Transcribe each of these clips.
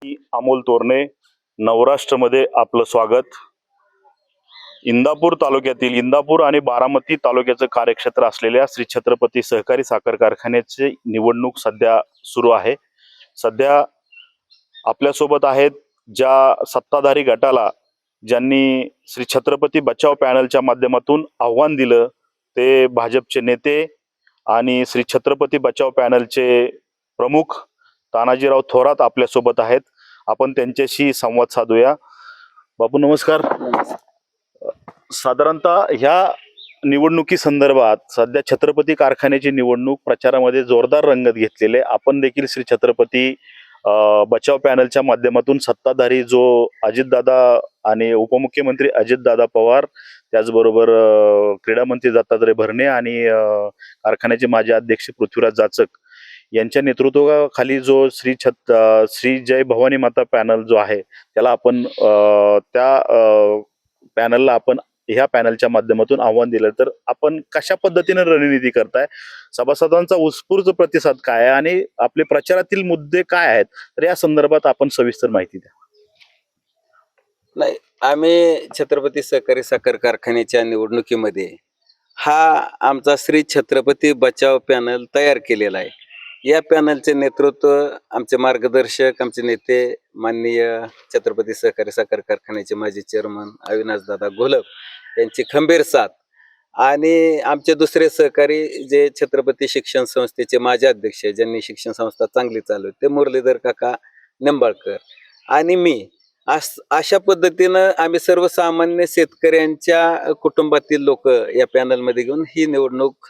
मी अमोल तोरणे, नवराष्ट्रमध्ये आपलं स्वागत. इंदापूर तालुक्यातील इंदापूर आणि बारामती तालुक्याचं कार्यक्षेत्र असलेल्या श्री छत्रपती सहकारी साखर कारखान्याची निवडणूक सध्या सुरू आहे. सध्या आपल्यासोबत आहेत ज्या सत्ताधारी गटाला ज्यांनी श्री छत्रपती बचाव पॅनलच्या माध्यमातून आव्हान दिलं ते भाजपचे नेते आणि श्री छत्रपती बचाव पॅनलचे प्रमुख तानाजीराव थोरात आपल्यासोबत आहेत. आपण त्यांच्याशी संवाद साधूया. बापू नमस्कार. साधारणतः ह्या निवडणुकी संदर्भात सध्या छत्रपती कारखान्याची निवडणूक प्रचारामध्ये जोरदार रंगत घेतलेले. आपण देखील श्री छत्रपती बचाव पॅनलच्या माध्यमातून सत्ताधारी जो अजितदादा आणि उपमुख्यमंत्री अजितदादा पवार, त्याचबरोबर क्रीडा मंत्री दत्तात्रय भरणे आणि कारखान्याचे माजी अध्यक्ष पृथ्वीराज जाचक यांच्या नेतृत्वाखाली जो श्री जय भवानी माता पॅनल जो आहे त्याला आपण त्या पॅनलला आपण ह्या पॅनलच्या माध्यमातून आव्हान दिलं, तर आपण कशा पद्धतीने रणनीती करताय, सभासदांचा उत्स्फूर्त प्रतिसाद काय आहे आणि आपले प्रचारातील मुद्दे काय आहेत, तर या संदर्भात आपण सविस्तर माहिती द्या. नाही, आम्ही छत्रपती सहकारी साखर कारखान्याच्या निवडणुकीमध्ये हा आमचा श्री छत्रपती बचाव पॅनल तयार केलेला आहे. या पॅनलचे नेतृत्व आमचे मार्गदर्शक, आमचे नेते माननीय छत्रपती सहकारी साखर कारखान्याचे माजी चेअरमन अविनाशदादा घोलप यांची खंबीर साथ आणि आमचे दुसरे सहकारी जे छत्रपती शिक्षण संस्थेचे माजी अध्यक्ष ज्यांनी शिक्षण संस्था चांगली चालवली ते मुरलीधर काका निंबाळकर आणि मी, अशा पद्धतीनं आम्ही सर्वसामान्य शेतकऱ्यांच्या कुटुंबातील लोक या पॅनलमध्ये घेऊन ही निवडणूक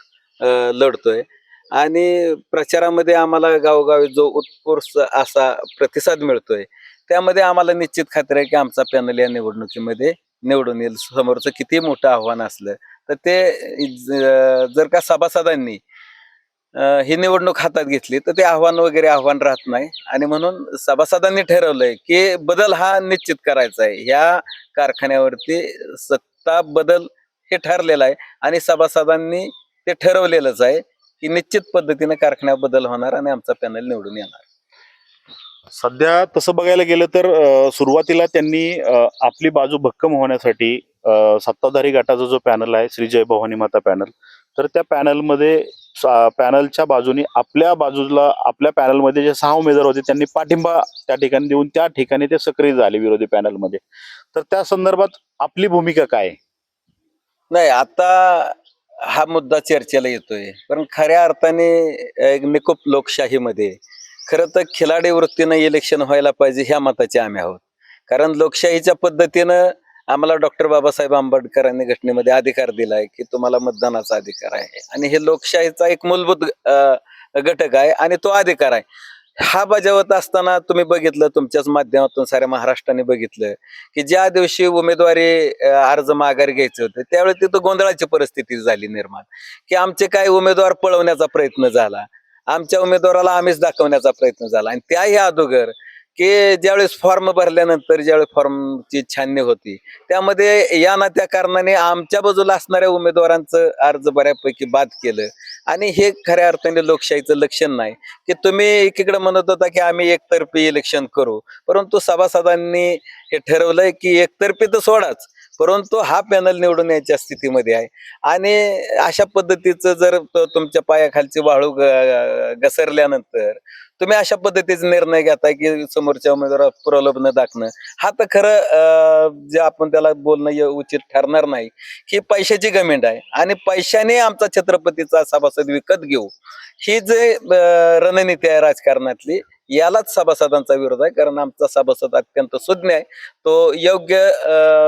लढतोय. आणि प्रचारामध्ये आम्हाला गावोगावी जो उत्स्फूर्त असा प्रतिसाद मिळतोय त्यामध्ये आम्हाला निश्चित खात्री आहे की आमचा पॅनल या निवडणुकीमध्ये निवडून येईल. समोरचं किती मोठं आव्हान असलं तर ते जर का सभासदांनी ही निवडणूक हातात घेतली तर ते आव्हान राहत नाही. आणि म्हणून सभासदांनी ठरवलंय की बदल हा निश्चित करायचा आहे. ह्या कारखान्यावरती सत्ता बदल हे ठरलेलं आहे आणि सभासदांनी ते ठरवलेलंच आहे की निश्चित पद्धतीने कारखान्यात बदल होणार आणि आमचा पॅनल निवडून येणार. सध्या तसं बघायला गेलं तर सुरुवातीला त्यांनी आपली बाजू भक्कम होण्यासाठी सत्ताधारी गटाचा जो पॅनल आहे श्री जय भवानी माता पॅनल, तर त्या पॅनलमध्ये पॅनलच्या बाजूने आपल्या पॅनलमध्ये जे 6 उमेदवार होते त्यांनी पाठिंबा त्या ठिकाणी देऊन त्या ठिकाणी ते सक्रिय झाले विरोधी पॅनलमध्ये. तर त्या संदर्भात आपली भूमिका काय आहे? नाही, आता हा मुद्दा चर्चेला येतोय, पण खऱ्या अर्थाने एक निकोप लोकशाहीमध्ये खरं तर खिलाडी वृत्तीनं इलेक्शन व्हायला पाहिजे ह्या मताचे आम्ही आहोत. कारण लोकशाहीच्या पद्धतीनं आम्हाला डॉक्टर बाबासाहेब आंबेडकरांनी घटनेमध्ये अधिकार दिलाय की तुम्हाला मतदानाचा अधिकार आहे आणि हे लोकशाहीचा एक मूलभूत घटक आहे आणि तो अधिकार आहे. हा बजावत असताना तुम्ही बघितलं, तुमच्याच माध्यमातून साऱ्या महाराष्ट्राने बघितलं की ज्या दिवशी उमेदवारी अर्ज माघारी घ्यायचे होते त्यावेळी तिथं गोंधळाची परिस्थिती झाली निर्माण की आमचे काही उमेदवार पळवण्याचा प्रयत्न झाला, आमच्या उमेदवाराला आम्हीच दाखवण्याचा प्रयत्न झाला. आणि त्याही अगोदर की ज्यावेळेस फॉर्म भरल्यानंतर ज्यावेळेस फॉर्मची छाननी होती त्यामध्ये या ना त्या कारणाने आमच्या बाजूला असणाऱ्या उमेदवारांचं अर्ज बऱ्यापैकी बाद केलं. आणि हे खऱ्या अर्थाने लोकशाहीचं लक्षण नाही की तुम्ही एकीकडे म्हणत होता की आम्ही एकतर्फी इलेक्शन करू, परंतु सभासदांनी हे ठरवलंय की एकतर्फी तर सोडाच, परंतु हा पॅनल निवडून यायच्या स्थितीमध्ये आहे. आणि अशा पद्धतीचं जर तुमच्या पायाखालची वाळू घसरल्यानंतर तुम्ही अशा पद्धतीचा निर्णय घेताय की समोरच्या उमेदवाराला प्रलोभन दाखवणं, हा तर खरं जे आपण त्याला बोलणं उचित ठरणार नाही की पैशाची गमेंड आहे आणि पैशाने आमचा छत्रपतीचा सभासद विकत घेऊ ही जे रणनीती आहे राजकारणातली, यालाच सभासदांचा विरोध आहे. कारण आमचा सभासद अत्यंत सुज्ञ आहे, तो योग्य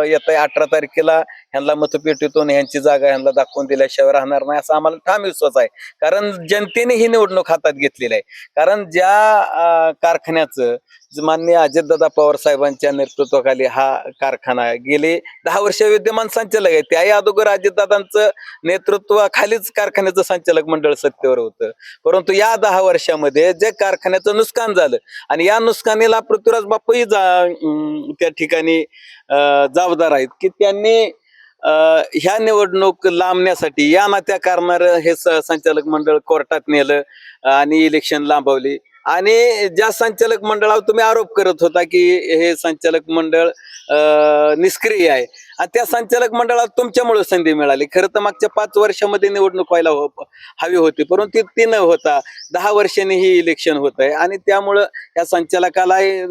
येत्या 18 तारखेला ह्यांना मतपेटीतून ह्यांची जागा ह्यांना दाखवून दिल्याशिवाय राहणार नाही असा आम्हाला ठाम विश्वास आहे. कारण जनतेने ही निवडणूक हातात घेतलेली आहे. कारण ज्या कारखान्याचं माननीय अजितदादा पवार साहेबांच्या नेतृत्वाखाली हा कारखाना गेले 10 वर्ष विद्यमान संचालक आहे, त्याही अगोदर अजितदादांचं नेतृत्वाखालीच कारखान्याचं संचालक मंडळ सत्तेवर होतं. परंतु या 10 वर्षामध्ये जे कारखान्याचं नुकसान झालं आणि या नुकसानीला पृथ्वीराज बापूही त्या ठिकाणी जबाबदार आहेत की त्यांनी ह्या निवडणूक लांबण्यासाठी या ना त्या कारणानं हे संचालक मंडळ कोर्टात नेलं आणि इलेक्शन लांबवली. आणि ज्या संचालक मंडळावर तुम्ही आरोप करत होता की हे संचालक मंडळ निष्क्रिय आहे, आणि त्या संचालक मंडळात तुमच्यामुळे संधी मिळाली. खरं तर मागच्या 5 वर्षामध्ये निवडणूक व्हायला हवी होती, परंतु ती न होता 10 वर्षांनी ही इलेक्शन होत आहे, आणि त्यामुळं या संचालकालाही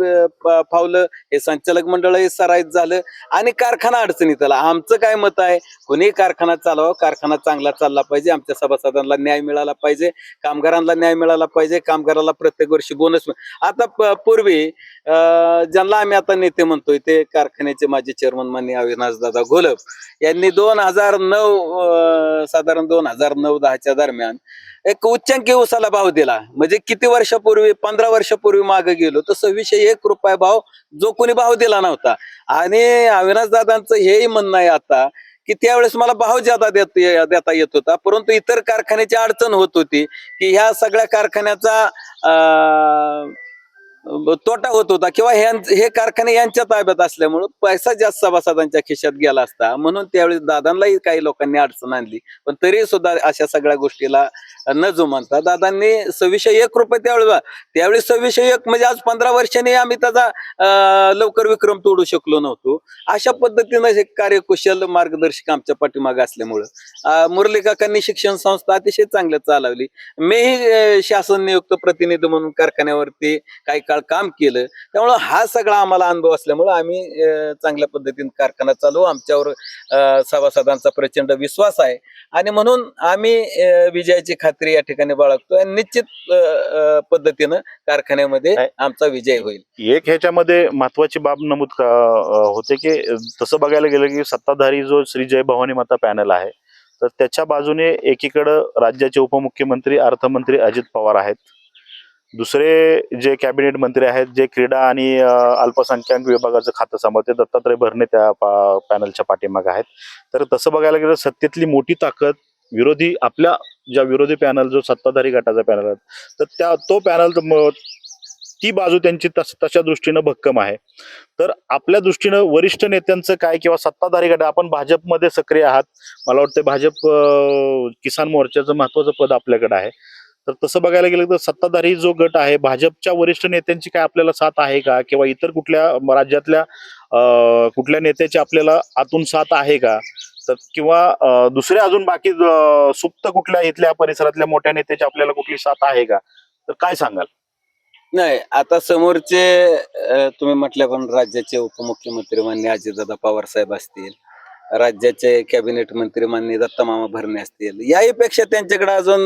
फावलं, हे संचालक मंडळही सराईत झालं, आणि कारखाना अडचणीत आला. आमचं काय मत आहे, कोणी कारखाना चालवा, कारखाना चांगला चालला पाहिजे, आमच्या सभासदांना न्याय मिळाला पाहिजे, कामगारांना न्याय मिळाला पाहिजे, कामगाराला प्रत्येक वर्षी बोनस. आता पूर्वी ज्यांना आम्ही आता नेते म्हणतोय ते कारखान्याचे माजी चेअरमन माननीय अविनाश दादा घोलप यांनी 2009 साधारण 2009-10च्या दरम्यान एक उच्चांकी उसाला भाव दिला. म्हणजे किती वर्षापूर्वी, 15 वर्षापूर्वी मागे गेलो तर 2601 रुपये भाव जो कोणी भाव दिला नव्हता. आणि अविनाश दादांचं हेही म्हणणं आहे आता की त्यावेळेस मला भाव ज्यादा देता येत होता, परंतु इतर कारखान्याची अडचण होत होती की ह्या सगळ्या कारखान्याचा तोटा होत होता, किंवा हे कारखाने यांच्या ताब्यात असल्यामुळं पैसा जास्त सभासदांच्या खिशात गेला असता, म्हणून त्यावेळेस दादांनाही काही लोकांनी अडचण आणली. पण तरी सुद्धा अशा सगळ्या गोष्टीला न जुमानता दादांनी 2601 रुपये त्यावेळी 2601 म्हणजे आज 15 वर्षांनी आम्ही त्याचा लवकर विक्रम तोडू शकलो नव्हतो. अशा पद्धतीनं हे कार्यकुशल मार्गदर्शक आमच्या पाठीमागे असल्यामुळं मुरली काकांनी शिक्षण संस्था अतिशय चांगल्या चालवली. मीही शासन नियुक्त प्रतिनिधी म्हणून कारखान्यावरती काही काळ काम केलं, त्यामुळं हा सगळा आम्हाला अनुभव असल्यामुळं आम्ही चांगल्या पद्धतीने कारखाना चालवू. आमच्यावर सभासदांचा प्रचंड विश्वास आहे, आणि म्हणून आम्ही विजयाची खात्री या ठिकाणी बाळगतो, आणि निश्चित पद्धतीनं कारखान्यामध्ये आमचा विजय होईल. एक ह्याच्यामध्ये महत्वाची बाब नमूद होते की तसं बघायला गेलं की सत्ताधारी जो श्री जय भवानी माता पॅनल आहे, तर त्याच्या बाजूने एकीकडं राज्याचे उपमुख्यमंत्री अर्थमंत्री अजित पवार आहेत, दुसरे जे कॅबिनेट मंत्री आहेत जे क्रीडा आणि अल्पसंख्याक विभागाचं खातं सांभाळते दत्तात्रय भरणे त्या पॅनलच्या पाठीमागे आहेत. तर तसं बघायला गेलं सत्तेतली मोठी ताकद विरोधी, आपल्या ज्या विरोधी पॅनल जो सत्ताधारी गटाचा पॅनल आहे, तर तो पॅनल ती बाजू त्यांची तशा दृष्टीनं भक्कम आहे. तर आपल्या दृष्टीनं वरिष्ठ नेत्यांचं काय, किंवा सत्ताधारी गट, आपण भाजपमध्ये सक्रिय आहात, मला वाटतं भाजप किसान मोर्चाचं महत्वाचं पद आपल्याकडे आहे. तर तसं बघायला गेलं तर सत्ताधारी जो गट आहे भाजपच्या वरिष्ठ नेत्यांची काय आपल्याला साथ आहे का, किंवा इतर कुठल्या राज्यातल्या कुठल्या नेत्याची आपल्याला आतून साथ आहे का, तर किंवा दुसऱ्या अजून बाकी सुप्त कुठल्या इथल्या परिसरातल्या मोठ्या नेत्याची आपल्याला कुठली साथ आहे का, तर काय सांगाल? नाही, आता समोरचे तुम्ही म्हटल्या पण राज्याचे उपमुख्यमंत्री माननीय अजितदादा पवार साहेब असतील, राज्याचे कॅबिनेट मंत्री माननीय दत्ता मामा भरणे असतील, याहीपेक्षा त्यांच्याकडे अजून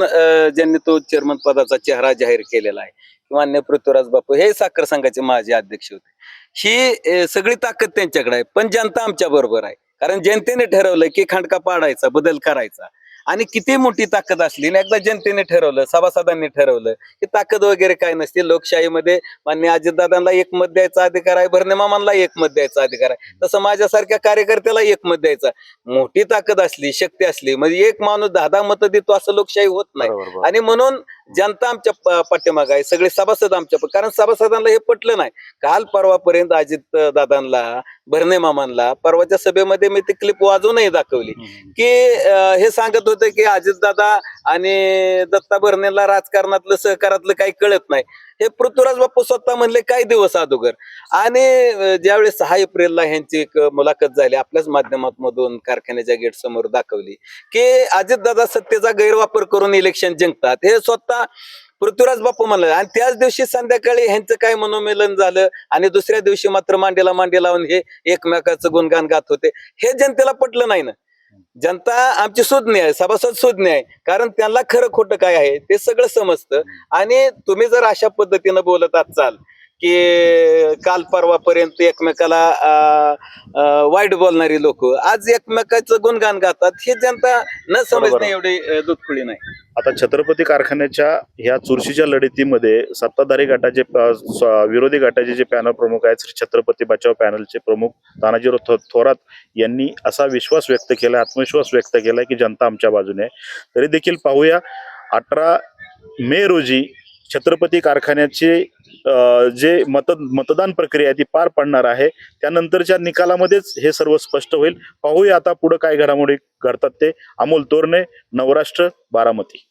ज्यांनी तो चेअरमन पदाचा चेहरा जाहीर केलेला आहे, मान्य पृथ्वीराज बापू हे साखर संघाचे माजी अध्यक्ष होते. ही सगळी ताकद त्यांच्याकडे आहे, पण जनता आमच्या बरोबर आहे. कारण जनतेने ठरवलं की खांडका पाडायचा, बदल करायचा, आणि किती मोठी ताकद असली ना, एकदा जनतेने ठरवलं, सभासदांनी ठरवलं की ताकद वगैरे काय नसते. लोकशाहीमध्ये मान्य अजितदादांना एक मत द्यायचा अधिकार आहे, भरणे मामांना एक मत द्यायचा अधिकार आहे, तसं माझ्यासारख्या कार्यकर्त्याला एक मत द्यायचा. मोठी ताकद असली, शक्ती असली, म्हणजे एक माणूस 10-10 मतं देतो असं लोकशाही होत नाही. आणि म्हणून जनता आमच्या पाठीमागे आहे, सगळे सभासद आमच्या, कारण सभासदांना हे पटलं नाही. काल परवापर्यंत अजित दादांना, भरणे मामांना परवाच्या सभेमध्ये मी ती क्लिप वाजवूनही दाखवली की हे सांगत होते की अजितदादा आणि दत्ता भरणेला राजकारणातलं सहकारातलं काही कळत नाही. हे पृथ्वीराज बापू स्वतः म्हणले काही दिवस अगोदर. आणि ज्यावेळेस 6 एप्रिलला ह्यांची एक मुलाखत झाली, आपल्याच माध्यमातून कारखान्याच्या गेट समोर दाखवली की अजितदादा सत्तेचा गैरवापर करून इलेक्शन जिंकतात, हे स्वतः पृथ्वीराज बापू म्हणलं. आणि त्याच दिवशी संध्याकाळी ह्यांचं काय मनोमेलन झालं, आणि दुसऱ्या दिवशी मात्र मांडीला मांडी लावून हे एकमेकाचं गुणगान गात होते. हे जनतेला पटलं नाही ना. जनता आमची सुज्ञ आहे, सभासद सुज्ञ आहे, कारण त्यांना खरं खोटं काय आहे ते सगळं समजतं. आणि तुम्ही जर अशा पद्धतीनं बोलत असाल की काल परवापर्यंत एकमेकाला वाईट बोलणारी लोक आज एकमेकाचं गुणगान गातात, हे जनता न समजणे एवढी दुधखुळी नाही. आता छत्रपती कारखान्याच्या ह्या चुरशीच्या लढतीमध्ये सत्ताधारी गटाचे विरोधी गटाचे जे पॅनल प्रमुख आहेत, श्री छत्रपती बचाव पॅनलचे प्रमुख तानाजीराव थोरात यांनी असा विश्वास व्यक्त केला, आत्मविश्वास व्यक्त केलाय की जनता आमच्या बाजूने आहे. तरी देखील पाहूया 18 मे रोजी छत्रपती कारखान्याचे जे मतदान प्रक्रिया ती पार पडणार आहे. त्यानंतरच्या निकालामध्येच हे सर्व स्पष्ट होईल. पाहूया आता पुढे काय घडामोडी घडतात ते. अमोल तोरणे, नवराष्ट्र, बारामती.